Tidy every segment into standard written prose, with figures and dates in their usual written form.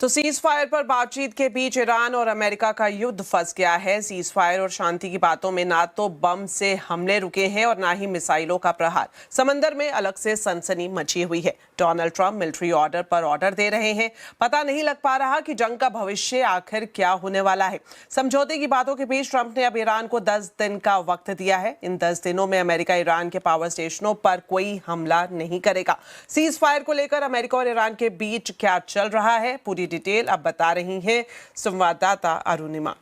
तो cease fire पर बातचीत के बीच ईरान और अमेरिका का युद्ध फंस गया है। सीज फायर और शांति की बातों में ना तो बम से हमले रुके हैं और ना ही मिसाइलों का प्रहार। समंदर में अलग से सनसनी मची हुई है। डोनाल्ड ट्रंप मिलिट्री ऑर्डर पर ऑर्डर दे रहे हैं। पता नहीं लग पा रहा कि जंग का भविष्य आखिर क्या होने वाला है। समझौते की बातों के बीच ट्रंप ने अब ईरान को 10 दिन का वक्त दिया है। इन 10 दिनों में अमेरिका ईरान के पावर स्टेशनों पर कोई हमला नहीं करेगा। सीज फायर को लेकर अमेरिका और ईरान के बीच क्या चल रहा है, पूरी डिटेल अब बता रही हैं संवाददाता अरुणिमा।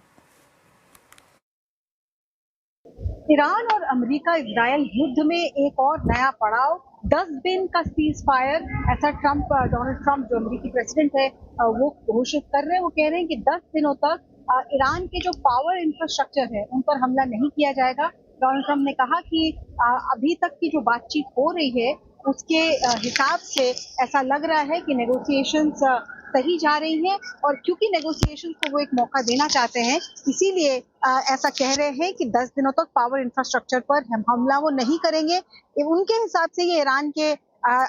ईरान और अमेरिका इजराइल युद्ध में एक और नया पड़ाव, 10 दिन का सीज फायर, ऐसा डोनाल्ड ट्रंप जो अमेरिकी प्रेसिडेंट है वो घोषित कर रहे हैं। वो कह रहे हैं कि 10 दिनों तक ईरान के जो पावर इंफ्रास्ट्रक्चर है उन पर हमला नहीं किया जाएगा। डोनाल्ड ट्रंप ने कहा कि अभी तक की जो बातचीत हो रही है उसके हिसाब से ऐसा लग रहा है कि नेगोशिएशंस सही जा रही हैं, और क्योंकि नेगोशिएशंस को वो एक मौका देना चाहते हैं इसीलिए ऐसा कह रहे हैं कि 10 दिनों तक पावर इंफ्रास्ट्रक्चर पर हमला वो नहीं करेंगे। उनके हिसाब से ये ईरान के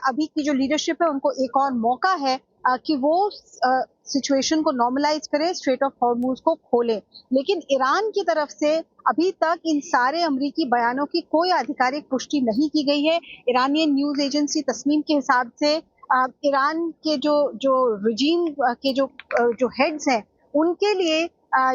अभी की जो लीडरशिप है उनको एक और मौका है कि वो सिचुएशन को नॉर्मलाइज करें, स्ट्रेट ऑफ हॉर्मुज को खोलें। लेकिन ईरान की तरफ से अभी तक इन सारे अमेरिकी बयानों की कोई आधिकारिक पुष्टि नहीं की गई है। ईरानियन न्यूज एजेंसी तस्नीम के हिसाब से ईरान के जो रिजीम के जो हेड्स हैं उनके लिए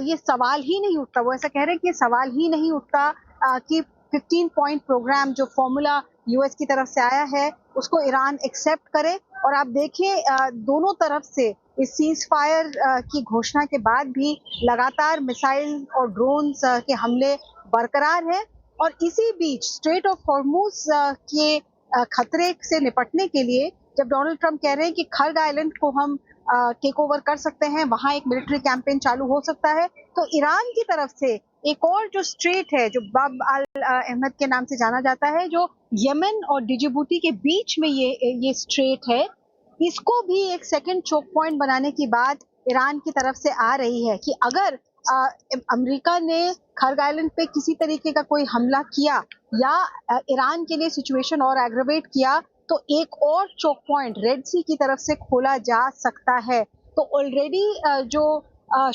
ये सवाल ही नहीं उठता। वो ऐसा कह रहे हैं कि ये सवाल ही नहीं उठता कि 15 पॉइंट प्रोग्राम जो फॉर्मूला यूएस की तरफ से आया है उसको ईरान एक्सेप्ट करे। और आप देखिए दोनों तरफ से इस सीज फायर की घोषणा के बाद भी लगातार मिसाइल और ड्रोन्स के हमले बरकरार हैं। और इसी बीच स्ट्रेट ऑफ हॉर्मुज के खतरे से निपटने के लिए जब डोनाल्ड ट्रंप कह रहे हैं कि खर्ग आइलैंड को हम टेक ओवर कर सकते हैं, वहां एक मिलिट्री कैंपेन चालू हो सकता है, तो ईरान की तरफ से एक और जो स्ट्रेट है जो बाब अल अहमद के नाम से जाना जाता है, जो यमन और डिजिबूटी के बीच में ये स्ट्रेट है, इसको भी एक सेकंड चोक पॉइंट बनाने की बात ईरान की तरफ से आ रही है कि अगर अमेरिका ने खर्ग आइलैंड पे किसी तरीके का कोई हमला किया या ईरान के लिए सिचुएशन और एग्रेवेट किया तो एक और चोक पॉइंट रेड सी की तरफ से खोला जा सकता है। तो ऑलरेडी जो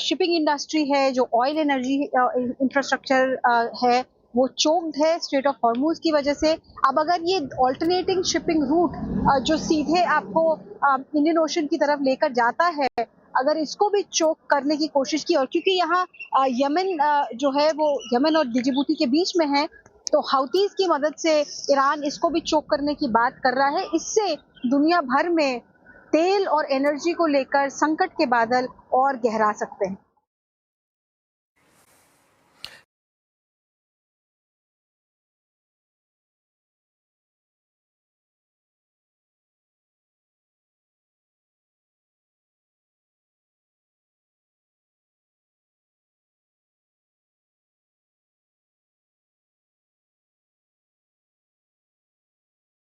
शिपिंग इंडस्ट्री है, जो ऑयल एनर्जी इंफ्रास्ट्रक्चर है, वो चोक्ड है स्ट्रेट ऑफ हॉर्मुज की वजह से। अब अगर ये ऑल्टरनेटिंग शिपिंग रूट जो सीधे आपको इंडियन ओशन की तरफ लेकर जाता है, अगर इसको भी चोक करने की कोशिश की, और क्योंकि यहाँ यमन जो है वो यमन और डिजिबूटी के बीच में है, तो हाउतीज की मदद से ईरान इसको भी चोक करने की बात कर रहा है। इससे दुनिया भर में तेल और एनर्जी को लेकर संकट के बादल और गहरा सकते हैं।